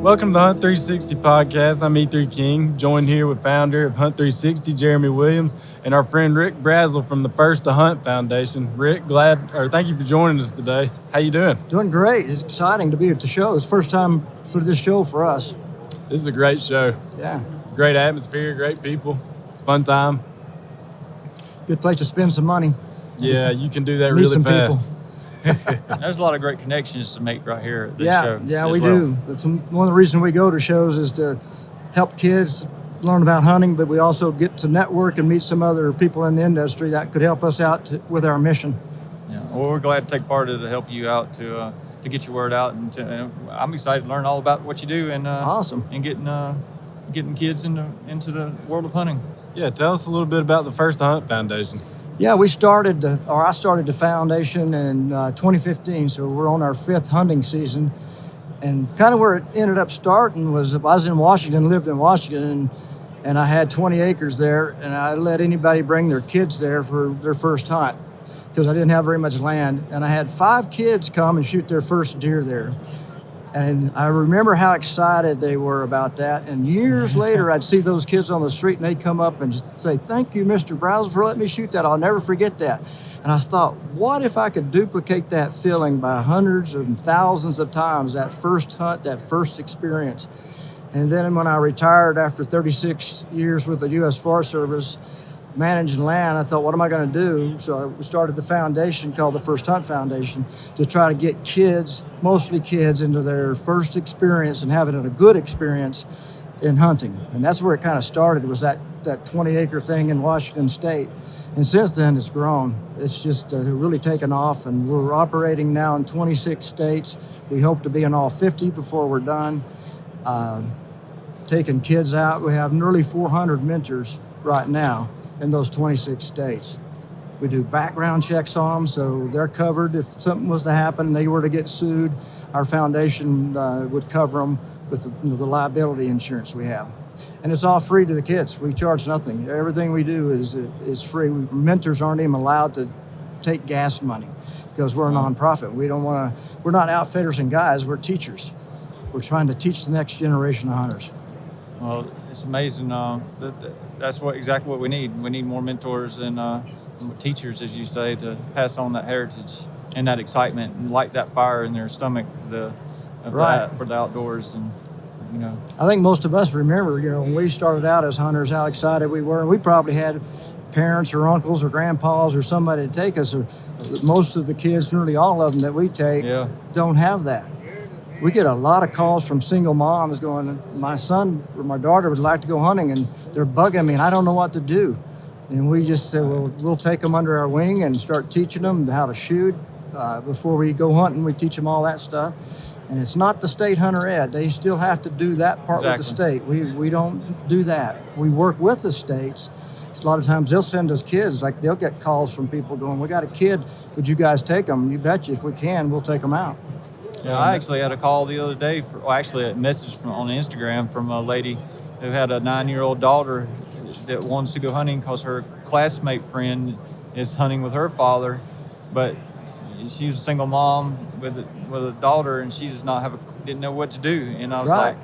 Welcome to the Hunt360 podcast. I'm E3 King, joined here with founder of Hunt360, Jeremy Williams, and our friend Rick Brazell from the First to Hunt Foundation. Rick, thank you for joining us today. How you doing? Doing great. It's exciting to be at the show. It's the first time for this show for us. This is a great show. Yeah. Great atmosphere, great people. It's a fun time. Good place to spend some money. Yeah, you can do that Meet really some fast. people. There's a lot of great connections to make right here at this show. Yeah, we do. That's one of the reasons we go to shows is to help kids learn about hunting, but we also get to network and meet some other people in the industry that could help us out with our mission. Yeah, well, we're glad to take part of it to help you out to get your word out, and I'm excited to learn all about what you do and awesome and getting kids into the world of hunting. Yeah, tell us a little bit about the First to Hunt Foundation. Yeah, I started the foundation in 2015, so we're on our fifth hunting season. And kind of where it ended up starting was I was in Washington, lived in Washington, and I had 20 acres there, and I let anybody bring their kids there for their first hunt because I didn't have very much land. And I had 5 kids come and shoot their first deer there. And I remember how excited they were about that. And years later, I'd see those kids on the street, and they'd come up and just say, "Thank you, Mr. Brazell, for letting me shoot that. I'll never forget that." And I thought, what if I could duplicate that feeling by hundreds and thousands of times, that first hunt, that first experience? And then when I retired after 36 years with the U.S. Forest Service, managing land, I thought, what am I going to do? So I started the foundation called the First Hunt Foundation to try to get kids, mostly kids, into their first experience and having a good experience in hunting. And that's where it kind of started, was that 20-acre thing in Washington State. And since then, it's grown. It's just really taken off, and we're operating now in 26 states. We hope to be in all 50 before we're done. Taking kids out. We have nearly 400 mentors right now in those 26 states. We do background checks on them, so they're covered. If something was to happen and they were to get sued, our foundation would cover them with the liability insurance we have. And it's all free to the kids. We charge nothing. Everything we do is free. Mentors aren't even allowed to take gas money because we're a nonprofit. We're not outfitters and guides, we're teachers. We're trying to teach the next generation of hunters. Well, it's amazing. That's exactly what we need. We need more mentors and teachers, as you say, to pass on that heritage and that excitement and light that fire in their stomach for the outdoors. And I think most of us remember, when we started out as hunters, how excited we were. And we probably had parents or uncles or grandpas or somebody to take us. Or most of the kids, nearly all of them that we take, don't have that. We get a lot of calls from single moms going, my son or my daughter would like to go hunting, and they're bugging me, and I don't know what to do. And we just said, well, we'll take them under our wing and start teaching them how to shoot. Before we go hunting, we teach them all that stuff. And it's not the state hunter ed. They still have to do that part with the state. We don't do that. We work with the states. A lot of times they'll send us kids, like they'll get calls from people going, we got a kid, would you guys take them? You betcha, if we can, we'll take them out. Yeah, I actually had a call the other day, a message on Instagram from a lady who had a 9-year-old daughter that wants to go hunting because her classmate friend is hunting with her father, but she was a single mom with a daughter, and she didn't know what to do. And I was like,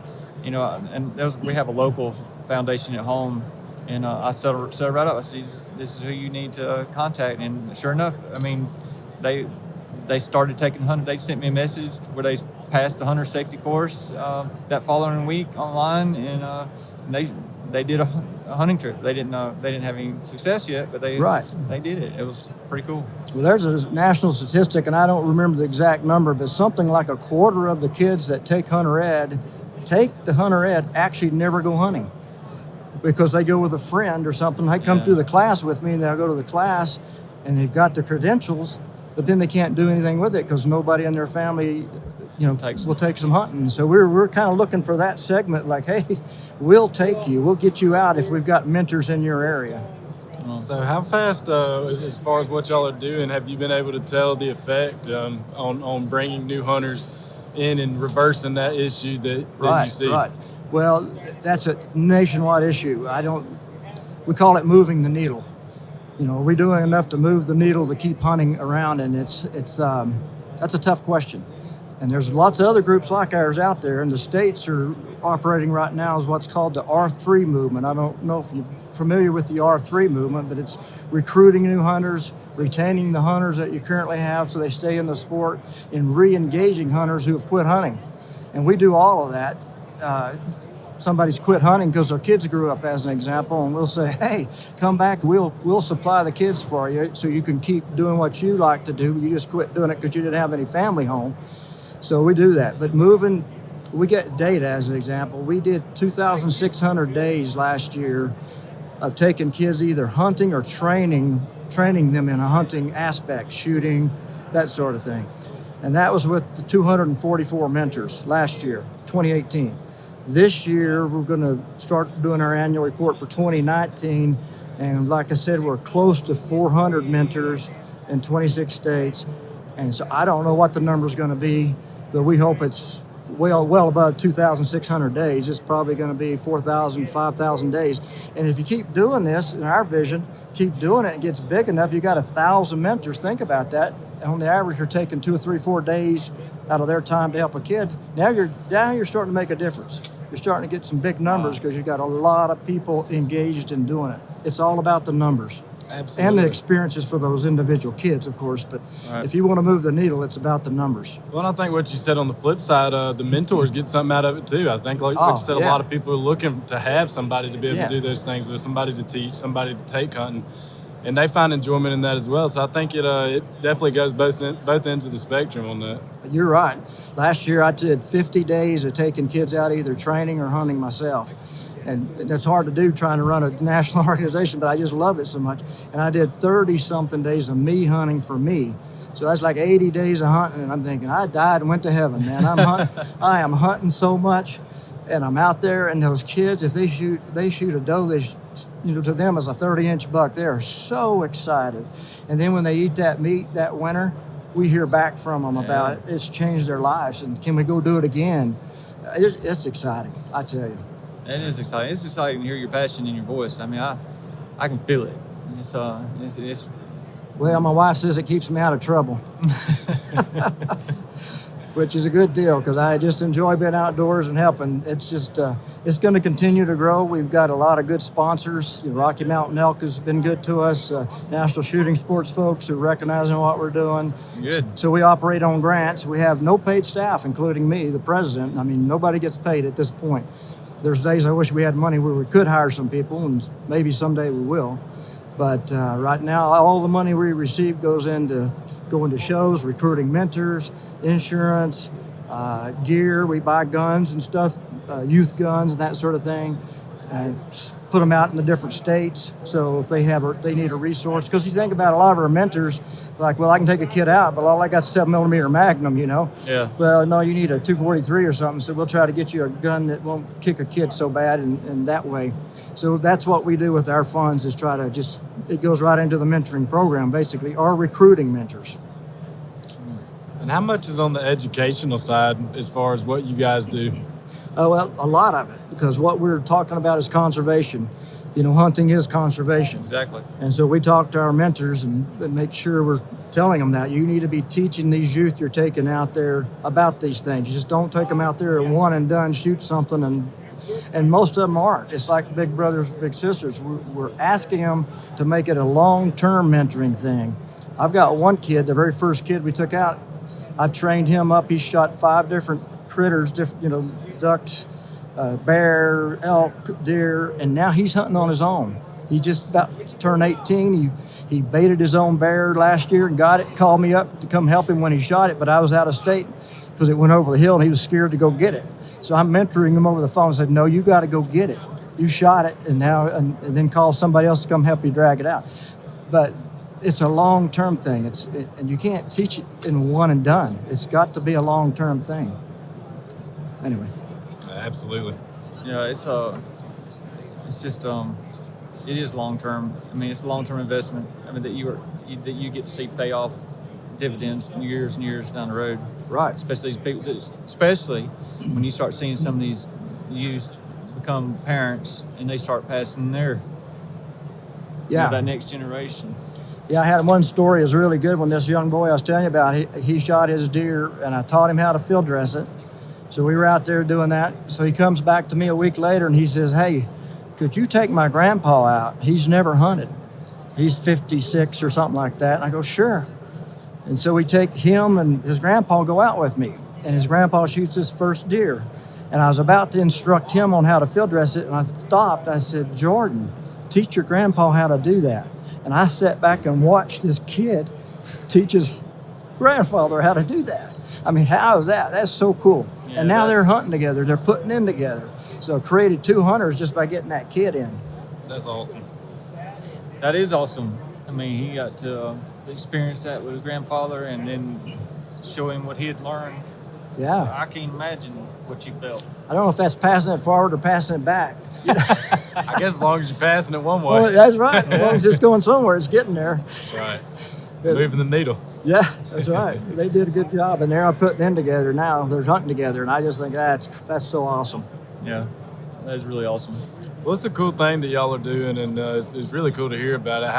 we have a local foundation at home, and I set her right up. I said, this is who you need to contact. And sure enough, they started taking hunting. They sent me a message where they passed the hunter safety course that following week online, and they did a hunting trip. They didn't have any success yet, but they did it. It was pretty cool. Well, there's a national statistic, and I don't remember the exact number, but something like a quarter of the kids that take the hunter ed actually never go hunting because they go with a friend or something. They come through the class with me, and they'll go to the class, and they've got the credentials, but then they can't do anything with it because nobody in their family, will take some hunting. So we're kind of looking for that segment, like, hey, we'll take you, we'll get you out if we've got mentors in your area. So how fast, as far as what y'all are doing, have you been able to tell the effect on bringing new hunters in and reversing that issue that you see? Right. Well, that's a nationwide issue. We call it moving the needle. Are we doing enough to move the needle to keep hunting around? And that's a tough question. And there's lots of other groups like ours out there, and the states are operating right now as what's called the R3 movement. I don't know if you're familiar with the R3 movement, but it's recruiting new hunters, retaining the hunters that you currently have so they stay in the sport, and re-engaging hunters who have quit hunting. And we do all of that. Somebody's quit hunting because their kids grew up, as an example, and we'll say, hey, come back, we'll supply the kids for you so you can keep doing what you like to do. You just quit doing it because you didn't have any family home. So we do that. But moving, we get data, as an example. We did 2,600 days last year of taking kids either hunting or training them in a hunting aspect, shooting, that sort of thing. And that was with the 244 mentors last year, 2018. This year, we're going to start doing our annual report for 2019. And like I said, we're close to 400 mentors in 26 states. And so I don't know what the number's going to be, but we hope it's well above 2,600 days. It's probably going to be 4,000, 5,000 days. And if you keep doing this, in our vision, keep doing it, it gets big enough, you got 1,000 mentors. Think about that. And on the average, you're taking 2 or 3, 4 days out of their time to help a kid. Now you're starting to make a difference. You're starting to get some big numbers because you've got a lot of people engaged in doing it. It's all about the numbers. Absolutely. And the experiences for those individual kids, of course. But if you want to move the needle, it's about the numbers. Well, I think what you said on the flip side, the mentors get something out of it too. I think, like what you said, a lot of people are looking to have somebody to be able to do those things with, somebody to teach, somebody to take hunting, and they find enjoyment in that as well. So I think it definitely goes both ends of the spectrum on that. You're right. Last year I did 50 days of taking kids out either training or hunting myself. And that's hard to do trying to run a national organization, but I just love it so much. And I did 30-something days of me hunting for me. So that's like 80 days of hunting, and I'm thinking, I died and went to heaven, man. I am hunting so much, and I'm out there, and those kids, if they shoot a doe, to them is a 30-inch buck. They are so excited. And then when they eat that meat that winter, we hear back from them about it. It's changed their lives, and can we go do it again? It's exciting, I tell you. It is exciting. It's exciting to hear your passion in your voice. I mean, I can feel it. It's Well, my wife says it keeps me out of trouble, which is a good deal because I just enjoy being outdoors and helping. It's just, it's going to continue to grow. We've got a lot of good sponsors. Rocky Mountain Elk has been good to us. National Shooting Sports folks are recognizing what we're doing. good. So we operate on grants. We have no paid staff, including me, the president. I mean, nobody gets paid at this point. There's days I wish we had money where we could hire some people, and maybe someday we will. But right now, all the money we receive goes into going to shows, recruiting mentors, insurance, gear. We buy guns and stuff, youth guns and that sort of thing, and put them out in the different states. So if they need a resource, because you think about a lot of our mentors, like, well, I can take a kid out, but all I got is 7mm Magnum, Yeah. Well, no, you need a 243 or something. So we'll try to get you a gun that won't kick a kid so bad in that way. So that's what we do with our funds, is try to it goes right into the mentoring program, basically, or recruiting mentors. And how much is on the educational side as far as what you guys do? Well, a lot of it, because what we're talking about is conservation. Hunting is conservation. Exactly. And so we talk to our mentors and make sure we're telling them that you need to be teaching these youth you're taking out there about these things. You just don't take them out there at one and done, shoot something, and most of them aren't. It's like big brothers, big sisters. We're asking them to make it a long-term mentoring thing. I've got one kid, the very first kid we took out, I've trained him up. He's shot 5 different critters, ducks, bear, elk, deer, and now he's hunting on his own. He just about to turn 18. He baited his own bear last year and got it, called me up to come help him when he shot it, but I was out of state because it went over the hill and he was scared to go get it. So I'm mentoring him over the phone and said, no, you got to go get it. You shot it, and then call somebody else to come help you drag it out. But it's a long-term thing. And you can't teach it in one and done. It's got to be a long-term thing. Anyway. Absolutely. Yeah, it's just it is long term. I mean, it's a long term investment. I mean, that you get to see pay off dividends years and years down the road. Right. Especially these people, especially when you start seeing some of these youth become parents and they start passing their that next generation. Yeah, I had one story. It was a really good one. This young boy I was telling you about, he shot his deer, and I taught him how to field dress it. So we were out there doing that. So he comes back to me a week later, and he says, hey, could you take my grandpa out? He's never hunted. He's 56 or something like that. And I go, sure. And so we take him and his grandpa go out with me. And his grandpa shoots his first deer. And I was about to instruct him on how to field dress it, and I stopped. I said, Jordan, teach your grandpa how to do that. And I sat back and watched this kid teach his grandfather how to do that. I mean, how is that? That's so cool. Yeah, and now they're hunting together. They're putting in together. So created 2 hunters just by getting that kid in. That's awesome. That is awesome. I mean, he got to experience that with his grandfather and then show him what he had learned. Yeah. I can't imagine what you felt. I don't know if that's passing it forward or passing it back. I guess as long as you're passing it one way. Well, that's right. As long as it's going somewhere, it's getting there. That's right. Moving the needle. Yeah, that's right. They did a good job, and they're putting in together now. They're hunting together, and I just think that's so awesome. Yeah, that is really awesome. Well, it's a cool thing that y'all are doing, and it's really cool to hear about it.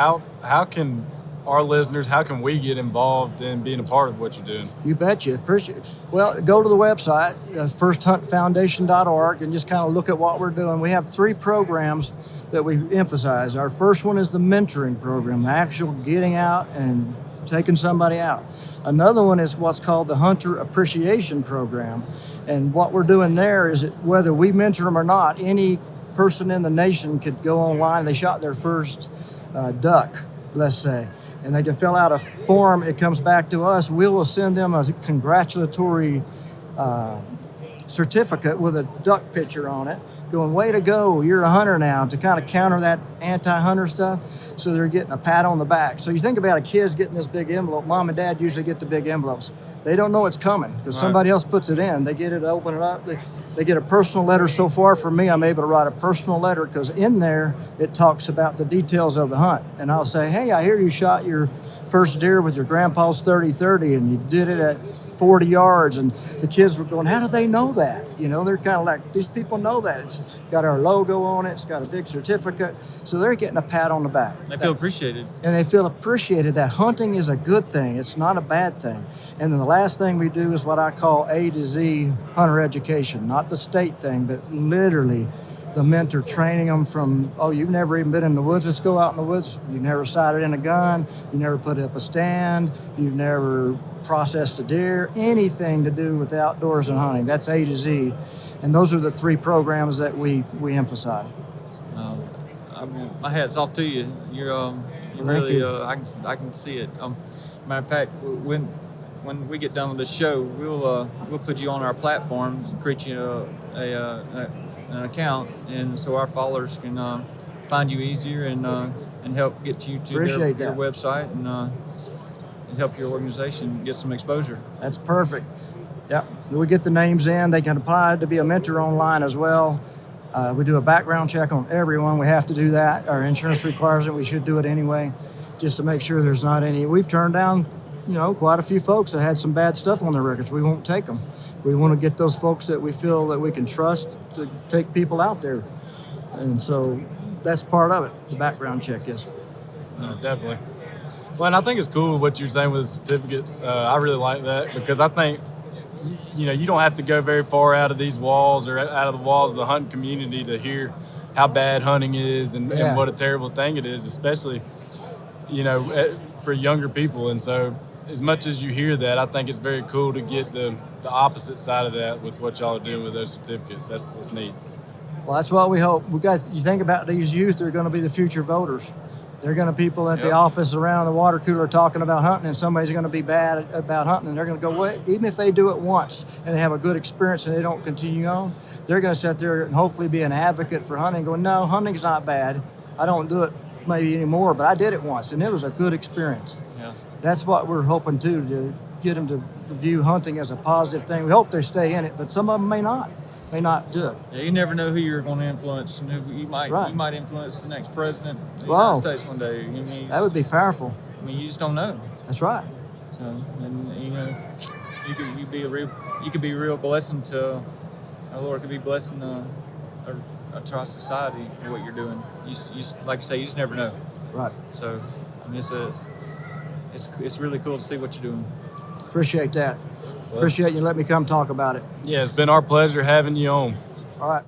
How can our listeners, how can we get involved in being a part of what you're doing? You betcha. Appreciate it. Well, go to the website, firsthuntfoundation.org, and just kind of look at what we're doing. We have 3 programs that we emphasize. Our first one is the mentoring program, the actual getting out and taking somebody out. Another one is what's called the Hunter Appreciation Program. And what we're doing there is that whether we mentor them or not, any person in the nation could go online. They shot their first duck, let's say, and they can fill out a form. It comes back to us. We will send them a congratulatory certificate with a duck picture on it, going, way to go, you're a hunter now, to kind of counter that anti-hunter stuff. So they're getting a pat on the back. So you think about a kid's getting this big envelope. Mom and dad usually get the big envelopes. They don't know it's coming because somebody else puts it in. They get it, open it up. They get a personal letter. So far for me, I'm able to write a personal letter because in there it talks about the details of the hunt. And I'll say, hey, I hear you shot your first deer with your grandpa's 30-30 and you did it at 40 yards. And the kids were going, how do they know that? You know, they're kind of like, these people know that. It's got our logo on it. It's got a big certificate. So they're getting a pat on the back. They feel appreciated. And they feel appreciated that hunting is a good thing. It's not a bad thing. And then the last thing we do is what I call A to Z hunter education. Not the state thing, but literally the mentor training them from, oh, you've never even been in the woods. Let's go out in the woods. You've never sighted in a gun. You never put up a stand. You've never processed a deer. Anything to do with the outdoors and hunting. That's A to Z. And those are the 3 programs that we emphasize. I mean, my hat's off to you. You're really, I can see it. Matter of fact, when we get done with the show, we'll put you on our platform, create you an account, and so our followers can find you easier and help get you to their website and help your organization get some exposure. That's perfect. Yep. We get the names in. They can apply to be a mentor online as well. We do a background check on everyone. We have to do that. Our insurance requires it. We should do it anyway, just to make sure there's not any. We've turned down, quite a few folks that had some bad stuff on their records. We won't take them. We want to get those folks that we feel that we can trust to take people out there. And so that's part of it, the background check is. Definitely. Well, and I think it's cool what you're saying with the certificates. I really like that because I think, you don't have to go very far out of these walls or out of the walls of the hunting community to hear how bad hunting is and what a terrible thing it is, especially, for younger people. And so as much as you hear that, I think it's very cool to get the opposite side of that with what y'all are doing with those certificates. That's neat. Well, that's what we hope. You think about these youth, they're going to be the future voters. They're going to people at the office around the water cooler talking about hunting, and somebody's going to be bad about hunting, and they're going to go, wait, even if they do it once and they have a good experience and they don't continue on, they're going to sit there and hopefully be an advocate for hunting, going, no, hunting's not bad. I don't do it maybe anymore, but I did it once, and it was a good experience. Yeah. That's what we're hoping to get them to view hunting as a positive thing. We hope they stay in it, but some of them may not do it. Yeah, you never know who you're going to influence, and who you might influence the next president of the United States one day. That would be powerful. I mean, you just don't know. That's right. So, and you could be a real blessing to our Lord. Could be blessing to our society for what you're doing. You like you say, you just never know. Right. So, I mean, it's really cool to see what you're doing. Appreciate that. Appreciate you letting me come talk about it. Yeah, it's been our pleasure having you on. All right.